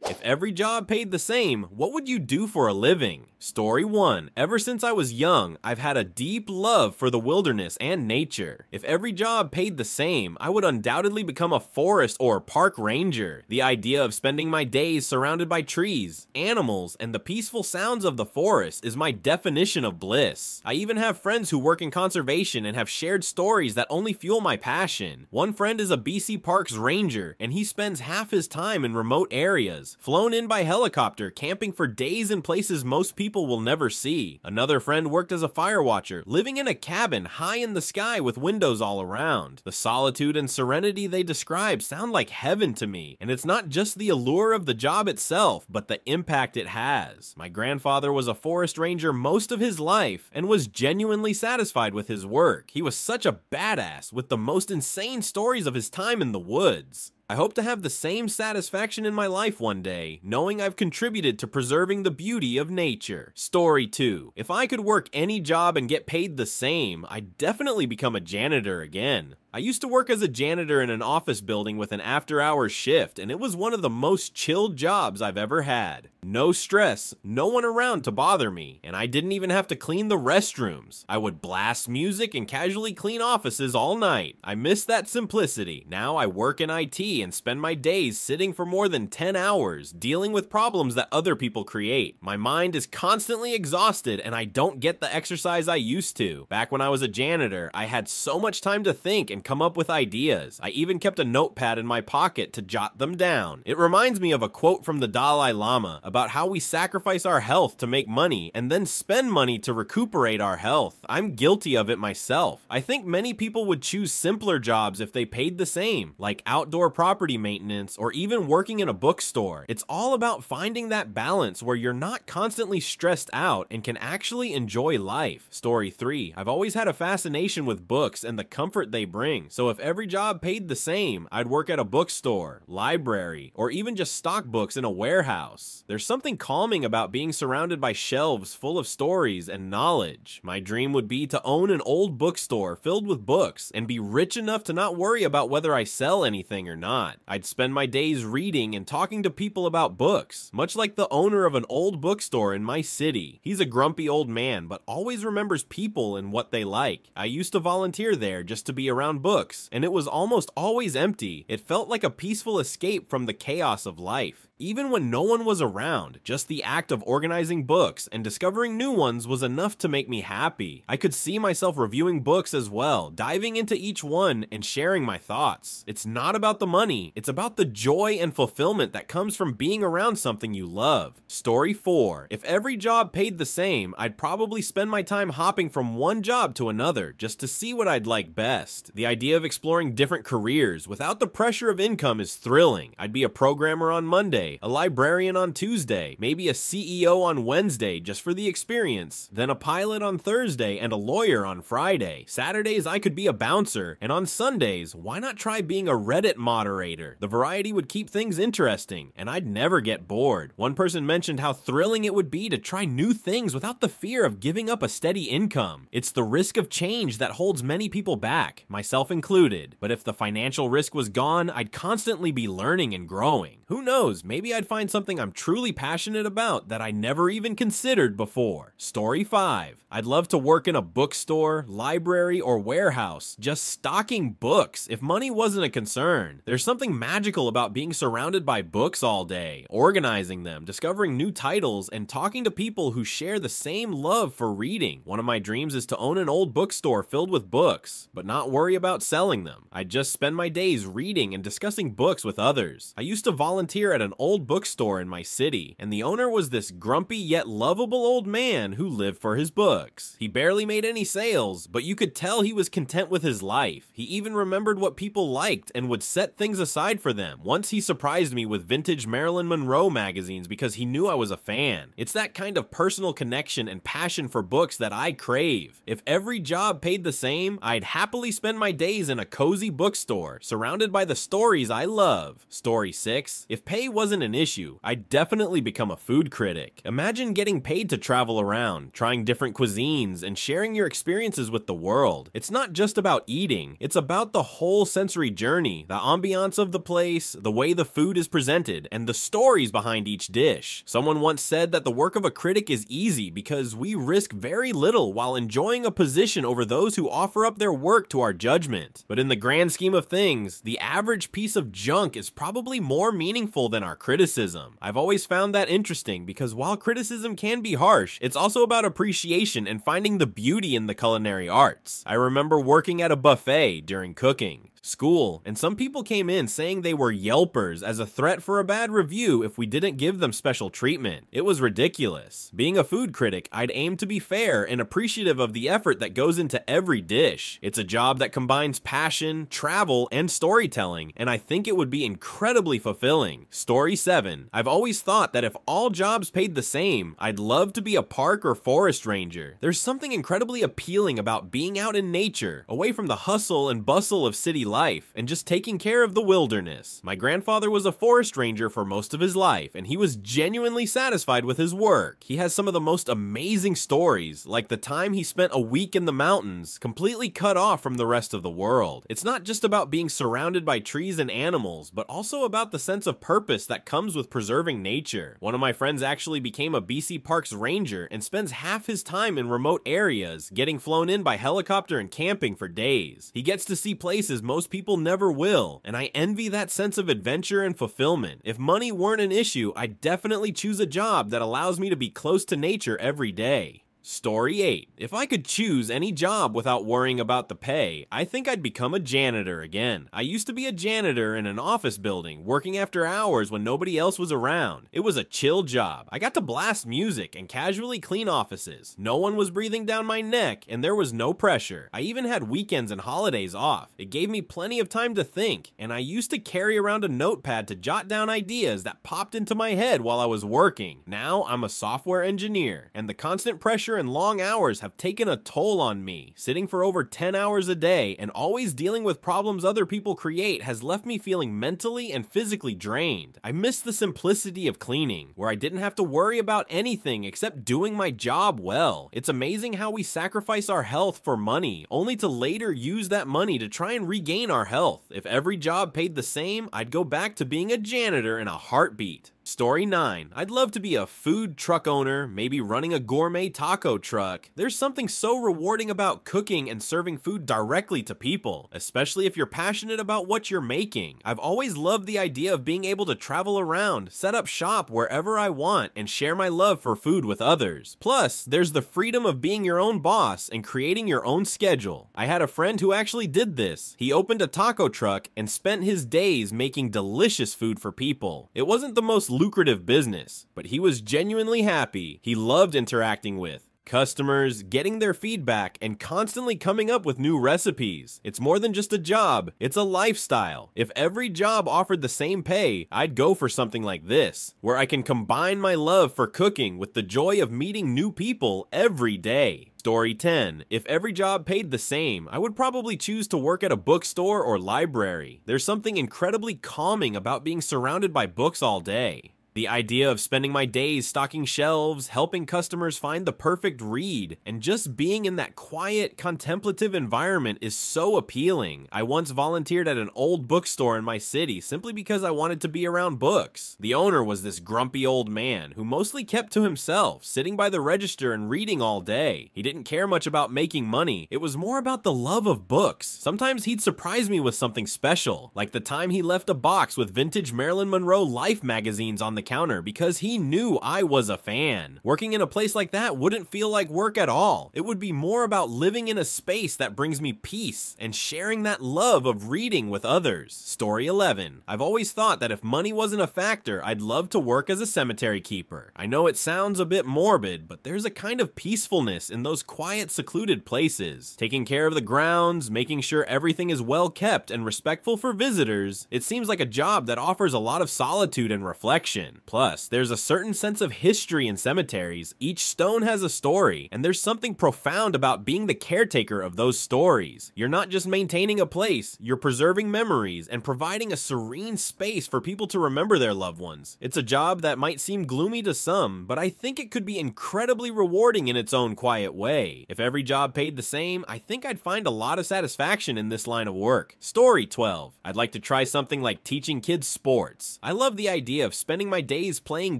If every job paid the same, what would you do for a living? Story 1. Ever since I was young, I've had a deep love for the wilderness and nature. If every job paid the same, I would undoubtedly become a forest or park ranger. The idea of spending my days surrounded by trees, animals, and the peaceful sounds of the forest is my definition of bliss. I even have friends who work in conservation and have shared stories that only fuel my passion. One friend is a BC Parks ranger, and he spends half his time in remote areas, flown in by helicopter, camping for days in places most people will never see. Another friend worked as a fire watcher, living in a cabin high in the sky with windows all around. The solitude and serenity they describe sound like heaven to me, and it's not just the allure of the job itself, but the impact it has. My grandfather was a forest ranger most of his life and was genuinely satisfied with his work. He was such a badass with the most insane stories of his time in the woods. I hope to have the same satisfaction in my life one day, knowing I've contributed to preserving the beauty of nature. Story 2. If I could work any job and get paid the same, I'd definitely become a janitor again. I used to work as a janitor in an office building with an after-hours shift, and it was one of the most chilled jobs I've ever had. No stress, no one around to bother me, and I didn't even have to clean the restrooms. I would blast music and casually clean offices all night. I miss that simplicity. Now I work in IT and spend my days sitting for more than 10 hours, dealing with problems that other people create. My mind is constantly exhausted, and I don't get the exercise I used to. Back when I was a janitor, I had so much time to think and come up with ideas. I even kept a notepad in my pocket to jot them down. It reminds me of a quote from the Dalai Lama about how we sacrifice our health to make money and then spend money to recuperate our health. I'm guilty of it myself. I think many people would choose simpler jobs if they paid the same, like outdoor property maintenance or even working in a bookstore. It's all about finding that balance where you're not constantly stressed out and can actually enjoy life. Story 3. I've always had a fascination with books and the comfort they bring. So if every job paid the same, I'd work at a bookstore, library, or even just stock books in a warehouse. There's something calming about being surrounded by shelves full of stories and knowledge. My dream would be to own an old bookstore filled with books and be rich enough to not worry about whether I sell anything or not. I'd spend my days reading and talking to people about books, much like the owner of an old bookstore in my city. He's a grumpy old man, but always remembers people and what they like. I used to volunteer there just to be around books, and it was almost always empty. It felt like a peaceful escape from the chaos of life. Even when no one was around, just the act of organizing books and discovering new ones was enough to make me happy. I could see myself reviewing books as well, diving into each one and sharing my thoughts. It's not about the money, it's about the joy and fulfillment that comes from being around something you love. Story 4. If every job paid the same, I'd probably spend my time hopping from one job to another just to see what I'd like best. The idea of exploring different careers without the pressure of income is thrilling. I'd be a programmer on Monday, a librarian on Tuesday, maybe a CEO on Wednesday just for the experience, then a pilot on Thursday and a lawyer on Friday. Saturdays I could be a bouncer, and on Sundays, why not try being a Reddit moderator? The variety would keep things interesting, and I'd never get bored. One person mentioned how thrilling it would be to try new things without the fear of giving up a steady income. It's the risk of change that holds many people back, myself included. But if the financial risk was gone, I'd constantly be learning and growing. Who knows, maybe I'd find something I'm truly passionate about that I never even considered before. Story 5. I'd love to work in a bookstore, library, or warehouse, just stocking books if money wasn't a concern. There's something magical about being surrounded by books all day, organizing them, discovering new titles, and talking to people who share the same love for reading. One of my dreams is to own an old bookstore filled with books, but not worry about selling them. I'd just spend my days reading and discussing books with others. I used to volunteer at an old bookstore in my city, and the owner was this grumpy yet lovable old man who lived for his books. He barely made any sales, but you could tell he was content with his life. He even remembered what people liked and would set things aside for them. Once he surprised me with vintage Marilyn Monroe magazines because he knew I was a fan. It's that kind of personal connection and passion for books that I crave. If every job paid the same, I'd happily spend my days in a cozy bookstore, surrounded by the stories I love. Story 6. If pay wasn't wasn't an issue, I'd definitely become a food critic. Imagine getting paid to travel around, trying different cuisines, and sharing your experiences with the world. It's not just about eating, it's about the whole sensory journey, the ambiance of the place, the way the food is presented, and the stories behind each dish. Someone once said that the work of a critic is easy because we risk very little while enjoying a position over those who offer up their work to our judgment. But in the grand scheme of things, the average piece of junk is probably more meaningful than our criticism. I've always found that interesting because while criticism can be harsh, it's also about appreciation and finding the beauty in the culinary arts. I remember working at a buffet during cooking, school, and some people came in saying they were Yelpers as a threat for a bad review if we didn't give them special treatment. It was ridiculous. Being a food critic, I'd aim to be fair and appreciative of the effort that goes into every dish. It's a job that combines passion, travel, and storytelling, and I think it would be incredibly fulfilling. Story 7. I've always thought that if all jobs paid the same, I'd love to be a park or forest ranger. There's something incredibly appealing about being out in nature, away from the hustle and bustle of city life, and just taking care of the wilderness. My grandfather was a forest ranger for most of his life, and he was genuinely satisfied with his work. He has some of the most amazing stories, like the time he spent a week in the mountains, completely cut off from the rest of the world. It's not just about being surrounded by trees and animals, but also about the sense of purpose that comes with preserving nature. One of my friends actually became a BC Parks ranger and spends half his time in remote areas, getting flown in by helicopter and camping for days. He gets to see places most people never will, and I envy that sense of adventure and fulfillment. If money weren't an issue, I'd definitely choose a job that allows me to be close to nature every day. Story 8. If I could choose any job without worrying about the pay, I think I'd become a janitor again. I used to be a janitor in an office building, working after hours when nobody else was around. It was a chill job. I got to blast music and casually clean offices. No one was breathing down my neck, and there was no pressure. I even had weekends and holidays off. It gave me plenty of time to think, and I used to carry around a notepad to jot down ideas that popped into my head while I was working. Now I'm a software engineer, and the constant pressure and long hours have taken a toll on me. Sitting for over 10 hours a day and always dealing with problems other people create has left me feeling mentally and physically drained. I miss the simplicity of cleaning, where I didn't have to worry about anything except doing my job well. It's amazing how we sacrifice our health for money, only to later use that money to try and regain our health. If every job paid the same, I'd go back to being a janitor in a heartbeat. Story 9. I'd love to be a food truck owner, maybe running a gourmet taco truck. There's something so rewarding about cooking and serving food directly to people, especially if you're passionate about what you're making. I've always loved the idea of being able to travel around, set up shop wherever I want, and share my love for food with others. Plus, there's the freedom of being your own boss and creating your own schedule. I had a friend who actually did this. He opened a taco truck and spent his days making delicious food for people. It wasn't the most lucrative business, but he was genuinely happy. He loved interacting with customers, getting their feedback, and constantly coming up with new recipes. It's more than just a job, it's a lifestyle. If every job offered the same pay, I'd go for something like this, where I can combine my love for cooking with the joy of meeting new people every day. Story 10. If every job paid the same, I would probably choose to work at a bookstore or library. There's something incredibly calming about being surrounded by books all day. The idea of spending my days stocking shelves, helping customers find the perfect read, and just being in that quiet, contemplative environment is so appealing. I once volunteered at an old bookstore in my city simply because I wanted to be around books. The owner was this grumpy old man who mostly kept to himself, sitting by the register and reading all day. He didn't care much about making money. It was more about the love of books. Sometimes he'd surprise me with something special, like the time he left a box with vintage Marilyn Monroe Life magazines on the counter because he knew I was a fan. Working in a place like that wouldn't feel like work at all. It would be more about living in a space that brings me peace and sharing that love of reading with others. Story 11. I've always thought that if money wasn't a factor, I'd love to work as a cemetery keeper. I know it sounds a bit morbid, but there's a kind of peacefulness in those quiet, secluded places. Taking care of the grounds, making sure everything is well kept and respectful for visitors, it seems like a job that offers a lot of solitude and reflection. fun. Plus, there's a certain sense of history in cemeteries. Each stone has a story, and there's something profound about being the caretaker of those stories. You're not just maintaining a place, you're preserving memories and providing a serene space for people to remember their loved ones. It's a job that might seem gloomy to some, but I think it could be incredibly rewarding in its own quiet way. If every job paid the same, I think I'd find a lot of satisfaction in this line of work. Story 12. I'd like to try something like teaching kids sports. I love the idea of spending my days playing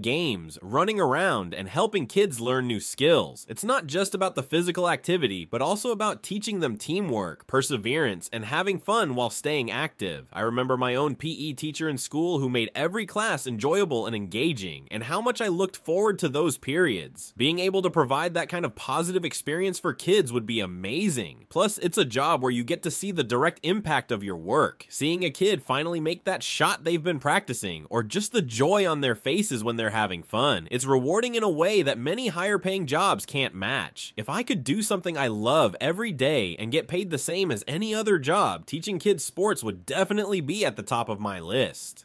games, running around, and helping kids learn new skills. It's not just about the physical activity, but also about teaching them teamwork, perseverance, and having fun while staying active. I remember my own PE teacher in school who made every class enjoyable and engaging, and how much I looked forward to those periods. Being able to provide that kind of positive experience for kids would be amazing. Plus, it's a job where you get to see the direct impact of your work. Seeing a kid finally make that shot they've been practicing, or just the joy on their faces when they're having fun. It's rewarding in a way that many higher paying jobs can't match. If I could do something I love every day and get paid the same as any other job, teaching kids sports would definitely be at the top of my list.